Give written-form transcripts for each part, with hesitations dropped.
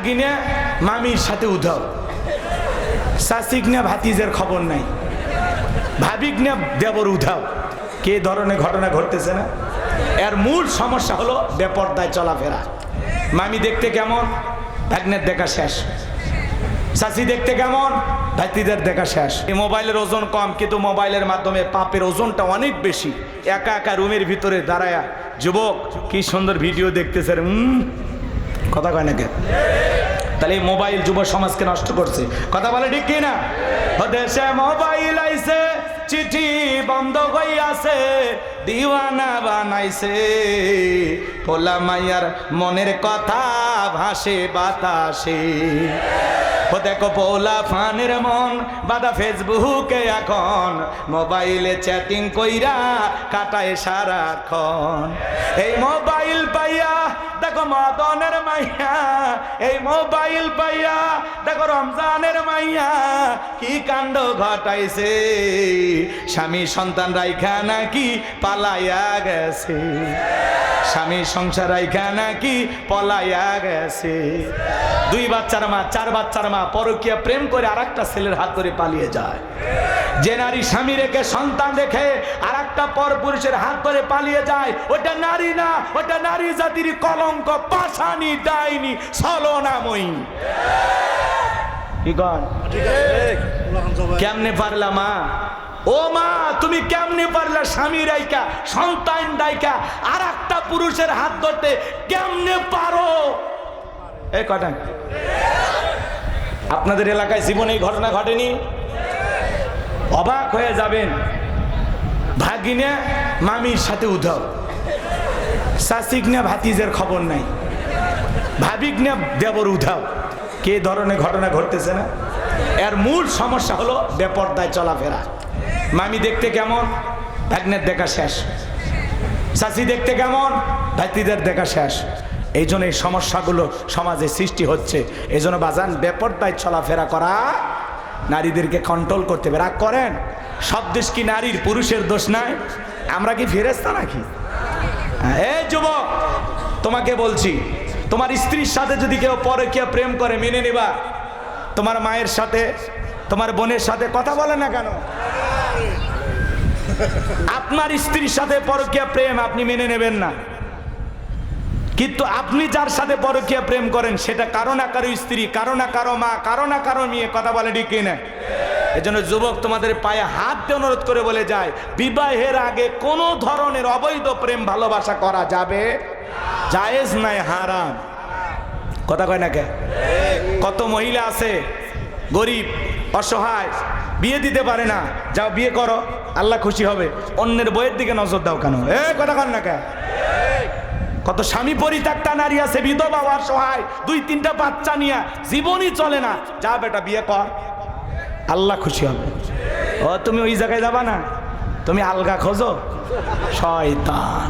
ভাগিনে মামির সাথে উধাও, শাসিক না ভাতিজের খবর নাই, ভাবিক না দেবর উধাও। কে ধরনের ঘটনা ঘটতেছে না? এর মূল সমস্যা হলো বেপরদায় চলাফেরা। মামি দেখতে কেমন, ভাগ্নের দেখা শেষ। শাসি দেখতে কেমন, ভাতিদের দেখা শেষ। এই মোবাইলের ওজন কম, কিন্তু মোবাইলের মাধ্যমে পাপের ওজনটা অনেক বেশি। একা একা রুমের ভিতরে দাঁড়ায়া যুবক কি সুন্দর ভিডিও দেখতেছে, কথা কয় না কে? তাহলে এই মোবাইল যুব সমাজকে নষ্ট করছে, কথা বলে ঠিক কিনা? দেশে মোবাইল আইছে, চিঠি বন্ধ হইয়াছে, দিওয়ানা বানাইছে, পোলা মাইয়ার মনের কথা ভাসে বাতাসে। ও দেখো পোলা ফানের মন বাদা ফেসবুকে এখন, মোবাইলে চ্যাটিং কইরা কাটায় সারাক্ষণ। এই মোবাইল পাইয়া দেখো মদনের মাইয়া, এই মোবাইল পাইয়া দেখো রমজানের মাইয়া কি কাণ্ড ঘটাইছে। স্বামী সন্তান রাইখা নাকি পালাইয়া গেছে, স্বামী সংসার রাইখা নাকি পলাইয়া গেছে। 2 বাচ্চার মা, 4 বাচ্চার মা পরকীয়া প্রেম করে আরেকটা ছেলের হাত ধরে পালিয়ে যায়। যে নারী স্বামী রেখে সন্তান রেখে আরেকটা পরপুরুষের হাত ধরে পালিয়ে যায়, ওটা নারী না, ওটা নারী জাতির কলঙ্ক, পাশানি, ডাইনি, ছলনাময়ী। কেমনে পারলা মা? ও মা, তুমি কেমনে পারলা স্বামী রাইকা সন্তান রাইকা আর একটা পুরুষের হাত ধরতে? কেমনে পারো? এই কটা আপনাদের এলাকায় জীবনে এই ঘটনা ঘটেনি? অবাক হয়ে যাবেন। ভাগিনে মামির সাথে উধাও, শাসিক না ভাতিজের খবর নাই, ভাবিক না দেবর উধাও। কে ধরনের ঘটনা ঘটতেছে না? এর মূল সমস্যা হলো বেপরদায় চলাফেরা। মামি দেখতে কেমন, ভাগ্নের দেখা শেষ। শাসি দেখতে কেমন, ভাতিদের দেখা শেষ। এই জন্য এই সমস্যাগুলো সমাজে সৃষ্টি হচ্ছে। এই জন্য বাজান বেপরদায় চলাফেরা করা, নারীদেরকে কন্ট্রোল করতে হবে। রাগ করেন, সব দোষ কি নারীর, পুরুষের দোষ নাই? আমরা কি ফেরেশতা নাকি? এই যুবক, তোমাকে বলছি, তোমার স্ত্রীর সাথে যদি কেউ পরকীয়া প্রেম করে মেনে নেবা। তোমার মায়ের সাথে, তোমার বোনের সাথে কথা বলে না কেন? আপনার স্ত্রীর সাথে পরকীয়া প্রেম আপনি মেনে নেবেন না, কিন্তু আপনি যার সাথে পরকীয়া প্রেম করেন সেটা কারো না কারো স্ত্রী, কারো না কারো মা, কারো না কারো মেয়ে। কথা বলে ঠিক কিনা? এজন্য যুবক তোমাদের পায়ে হাত দিয়ে অনুরোধ করে বলে যায়, বিবাহের আগে কোনো ধরনের অবৈধ প্রেম ভালোবাসা করা যাবে, জায়েজ নাই, হারাম। কথা কয় না কে? কত মহিলা আছে গরিব অসহায়, বিয়ে দিতে পারে না, যাও বিয়ে করো, আল্লাহ খুশি হবে। অন্যের বইয়ের দিকে নজর দাও কেন? কথা কন না কে? কত স্বামী পরিত্যক্তা নারী আছে, বিধবা অসহায়, 2-3টা বাচ্চা নিয়ে জীবনই চলে না, যা বেটা বিয়ে কর, আল্লাহ খুশি হবে। ও তুমি ওই জায়গায় যাবা না, তুমি আলগা খোঁজো, শয়তান।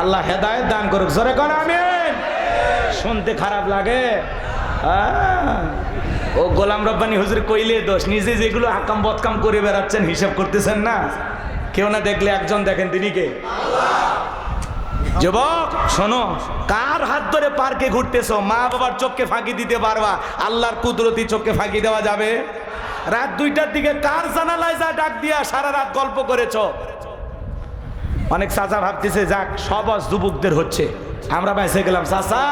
আল্লাহ হেদায়েত দান করুক, জোরে কর আমিন। শুনতে খারাপ লাগে, ও গোলাম রব্বানী হুজুর কইলে দোষ, নিজে যেগুলো আকাম বদকাম করে বেড়াচ্ছেন হিসাব করতেছেন না। কেউ না দেখলে একজন দেখেন, তিনি কে? যুবক শোনো, কার হাত ধরে পার্কে ঘুরতেছো? মা বাবার চোখকে ফাঁকি দিতে পারবা, আল্লাহর কুদরতি চোখকে ফাঁকি দেওয়া যাবে? রাত 2টার দিকে কার জানালায় যা ডাক দিয়া সারা রাত গল্প করেছো? অনেক চাচা ভাবতেছে যাক সব যুবকদের হচ্ছে, আমরা বেঁচে গেলাম। চাচা,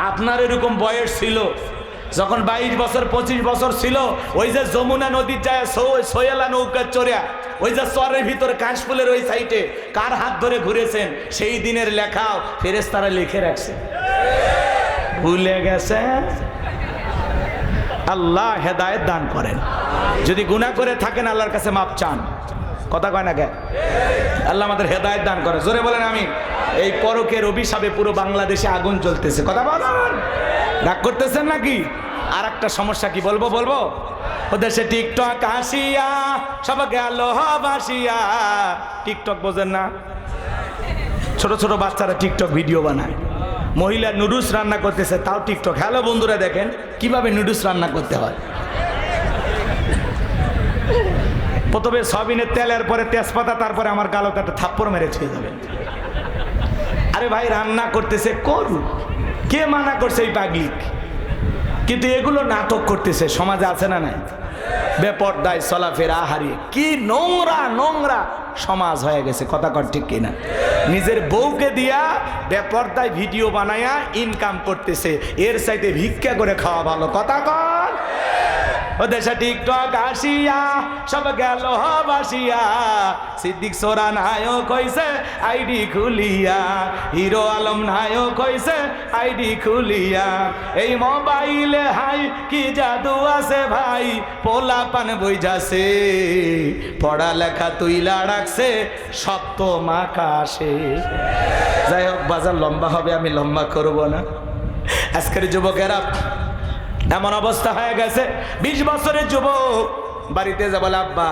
আপনার এরকম বয়স ছিল যখন 22 বছর 25 বছর ছিল, ওই যে যমুনা নদীর যায় সোয়েলা নৌকা চড়িয়া ওই যে চরের ভিতরে কাশফুলের ওই সাইডে কার হাত ধরে ঘুরেছেন, সেই দিনের লেখাও ফেরেশতারা লিখে রাখছে। ভুলে গেছে? আল্লাহ হেদায়েত দান করেন। যদি গুনাহ করে থাকেন আল্লাহর কাছে মাপ চান। কথা কয় না কে? আল্লাহ আমাদের হেদায়েত দান করে, জোরে বলেন আমিন। এই পরকের অভিশাপে পুরো বাংলাদেশে আগুন জ্বলতেছে। কথা বলেন, রাগ করতেছেন নাকি? আর একটা সমস্যা কি বলবো? ওদের সে টিকটক আসিয়া সব গেল বাসিয়া। টিকটক বোঝেন না? ছোট ছোট বাচ্চারা টিকটক ভিডিও বানায়। মহিলা নুডলস রান্না করতেছে, তাও টিকটক। হ্যালো বন্ধুরা, দেখেন কিভাবে নুডলস রান্না করতে হয়। প্রথমে সয়াবিনের তেলের পরে তেজপাতা, তারপরে আমার গালতে একটা থাপ্পড় মেরে ছুঁয়ে যাবেন। আরে ভাই রান্না করতেছে, করুক, কে মানা করছে? এই পাগলিক কিন্তু এগুলো নাটক করতেছে, সমাজে আছে না নাই? বেপরদায় চলাফেরা হারিয়ে কি নোংরা নোংরা সমাজ হয়ে গেছে, কথা কর ঠিক কিনা? নিজের বউকে দিয়া বেপরদায় ভিডিও বানায়া ইনকাম করতেছে, এর চাইতে ভিক্ষা করে খাওয়া ভালো, কথা কর। ও দেশে টিকটক আসিয়া সব গেল বাসিয়া, সিদ্দিক সোরা নায়ক হইছে আইডি খুলিয়া, হিরো আলম নায়ক হইছে আইডি খুলিয়া। এই মোবাইলে হাই কি জাদু আছে ভাই, পোলা পান বই যাচ্ছে, পড়ালেখা তুইলা রাখছে সপ্তম আকাশে। যাই হোক, বাজার লম্বা হবে, আমি লম্বা করব না। আজকের যুবকেরা এমন অবস্থা হয়ে গেছে, 20 বছরের যুবক বাড়িতে যা বলে, আব্বা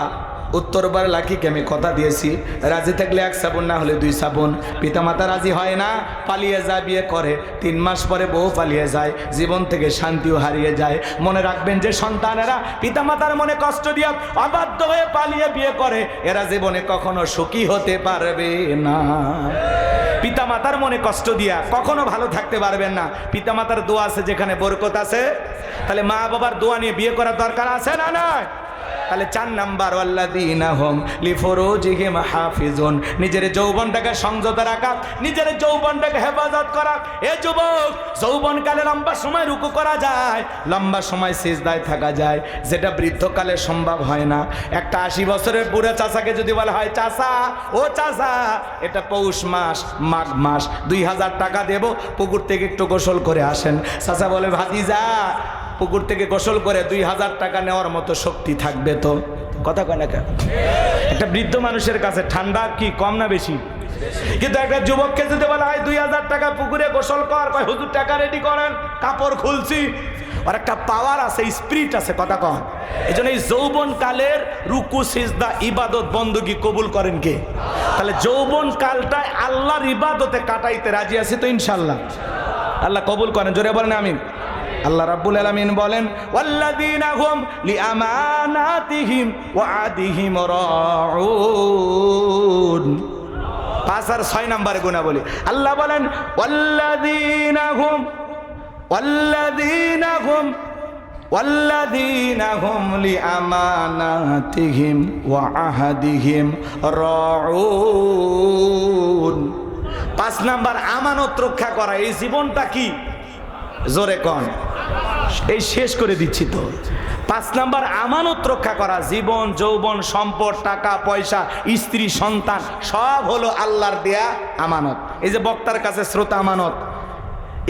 উত্তরবার লাখিকে আমি কথা দিয়েছি, রাজি থাকলে 1 শ্রাবণ, না হলে 2 শ্রাবণ। পিতামাতা রাজি হয় না, পালিয়ে যায়, বিয়ে করে। 3 মাস পরে বউ পালিয়ে যায়, জীবন থেকে শান্তিও হারিয়ে যায়। মনে রাখবেন যে সন্তানেরা পিতামাতার মনে কষ্ট দিয়ে অবাধ্য হয়ে পালিয়ে বিয়ে করে, এরা জীবনে কখনো সুখী হতে পারবে না। পিতামাতার মনে কষ্ট দিয়া কখনো ভালো থাকতে পারবেন না। পিতামাতার দোয়া আছে যেখানে বরকত আছে, তাহলে মা বাবার দোয়া নিয়ে বিয়ে করার দরকার আছে না নাই? তাহলে 4 নাম্বার, ওয়াল্লাযীনা হুম লিফুরুজিহিম হাফিজুন, নিজের যৌবনটাকে সংযত রাখা, নিজের যৌবনটাকে হেফাজত করা। এ যুবক, যৌবনকালে লম্বা সময় রুকু করা যায়, লম্বা সময় সিজদায় থাকা যায়, যেটা বৃদ্ধকালে সম্ভব হয় না। একটা 80 বছরের বুড়া চাচাকে যদি বলা হয়, চাচা ও চাচা, এটা পৌষ মাস মাঘ মাস, 2000 টাকা দেব, পুকুর থেকে একটু গোসল করে আসেন। চাচা বলে, ভাতিজা পুকুর থেকে গোসল করে 2000 টাকা নেওয়ার মতো শক্তি থাকবে তো? কথা কয় না কেন? একটা বৃদ্ধ মানুষের কাছে ঠান্ডা কি কম না বেশি? কিন্তু একটা যুবককে যদি বলা হয় 2000 টাকা পুকুরে গোসল কর, কয় হুজুর টাকা রেডি করেন, কাপড় খুলছি। আর একটা পাওয়ার আছে, স্পিরিট আছে, কথা কন। এই জন্য এই যৌবন কালের রুকু সিজদা ইবাদত বন্দগি কবুল করেন কে? তাহলে যৌবন কালটায় আল্লাহর ইবাদতে কাটাইতে রাজি আছি তো ইনশাআল্লাহ। আল্লাহ কবুল করেন, জোরে বলেন আমিন। আল্লাহ রাব্বুল আলামিন বলেন, ওয়াল্লাযীনা হুম লিআমানাতিহিম ওয়া আদিহিম রাউন। 5 আর 6 নম্বরে গুনাহ বলি। আল্লাহ বলেন, ওয়াল্লাযীনা হুম লিআমানাতিহিম ওয়া আহাদিহিম রাউন। 5 নাম্বার, আমানত রক্ষা করা। এই জীবনটা কি? জোরে কন, এই শেষ করে দিচ্ছি তো। 5 নাম্বার, আমানত রক্ষা করা। জীবন, যৌবন, সম্পদ, টাকা পয়সা, স্ত্রী, সন্তান সব হলো আল্লাহর দেয়া আমানত। এই যে বক্তার কাছে শ্রোতা আমানত,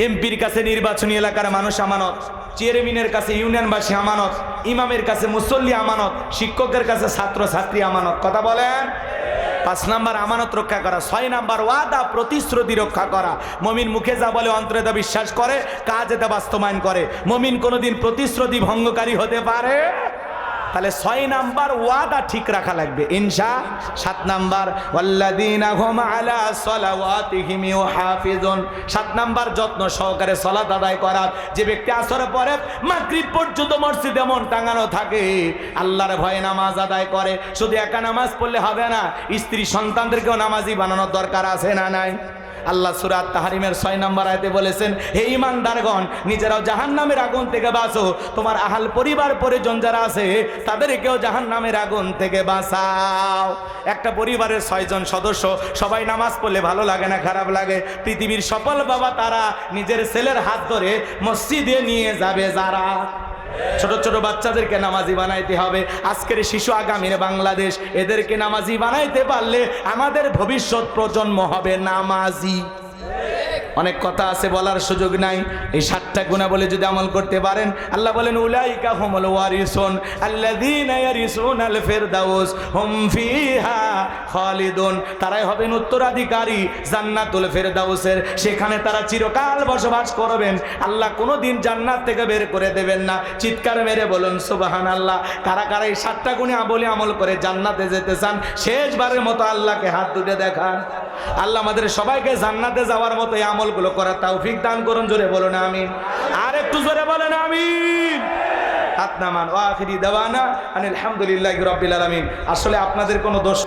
এমপির কাছে নির্বাচনী এলাকার মানুষ আমানত, চেয়ারম্যানের কাছে ইউনিয়নবাসী আমানত, ইমামের কাছে মুসল্লি আমানত, শিক্ষকের কাছে ছাত্র ছাত্রী আমানত। কথা বলেন। 5 নাম্বার, আমানত রক্ষা করা। 6 নাম্বার, ওয়াদা প্রতিশ্রুতি রক্ষা করা। মুমিন মুখে যা বলে অন্তরে তা বিশ্বাস করে, কাজে তা বাস্তবায়ন করে। মুমিন কোনোদিন প্রতিশ্রুতি ভঙ্গকারী হতে পারে? তাহলে 6 নাম্বার ওয়াদা ঠিক রাখা লাগবে ইনশা। 7 নাম্বার, ওয়াল্লাযীনা হুম আলা সালাওয়াতিহিম ইউহাফিজুন। 7 নাম্বার, যত্ন সহকারে সালাত আদায় করা। যে ব্যক্তি আসরের পরে মাগরিব পর্যন্ত মসজিদে মন টাঙানো থাকে, আল্লাহর ভয়ে নামাজ আদায় করে। শুধু একা নামাজ পড়লে হবে না, স্ত্রী সন্তানদেরকেও নামাজি বানানোর দরকার আছে না নাই? আল্লাহ সূরা তাহরিমের 6 নম্বর আয়াতে বলেছেন, হে ঈমানদারগণ, নিজেরাও জাহান্নামের আগুন থেকে বাঁচো, তোমার আহাল পরিবার পরিজন যারা আছে তাদেরকেও জাহান্নামের আগুন থেকে বাঁচাও। একটা পরিবারের 6 জন সদস্য, সবাই নামাজ পড়লে ভালো লাগে না খারাপ লাগে? পৃথিবীর সফল বাবা তারা নিজের ছেলের হাত ধরে মসজিদে নিয়ে যাবে যারা। ছোট ছোট বাচ্চাদেরকে নামাজি বানাইতে হবে। আজকের শিশু আগামীর বাংলাদেশ, এদেরকে নামাজি বানাইতে পারলে আমাদের ভবিষ্যৎ প্রজন্ম হবে নামাজি। অনেক কথা আছে, বলার সুযোগ নাই। এই 7টা গুনাহ বলে যদি আমল করতে পারেন, আল্লাহ বলেন, উলাইকা হুমুল ওয়ারিসুন আল্লাযীনা ইয়ারিসুনাল ফিরদাউস হুম ফিহা খালিদুন। তারাই হবেন উত্তরাধিকারী জান্নাতুল ফিরদাউসের, সেখানে তারা চিরকাল বসবাস করবেন। আল্লাহ কোনোদিন জান্নাত থেকে বের করে দেবেন না। চিৎকার মেরে বলুন সুবহানাল্লাহ। কারা কারা এই 7টা গুনাহ বলে আমল করে জান্নাতে যেতে চান, শেষবারের মতো আল্লাহকে হাত তুলে দেখান। আল্লাহ আমাদের সবাইকে জান্নাতে যাওয়ার মতো এই আমলগুলো করার তৌফিক দান করুন। জোরে বলুন আমিন। আর একটু জোরে বলেন আমিন। হাত নামান। ওয়া আখিরি দাওয়ানা আনিল হামদুলিল্লাহি রাব্বিল আলামিন। আসলে আপনাদের কোনো দোষ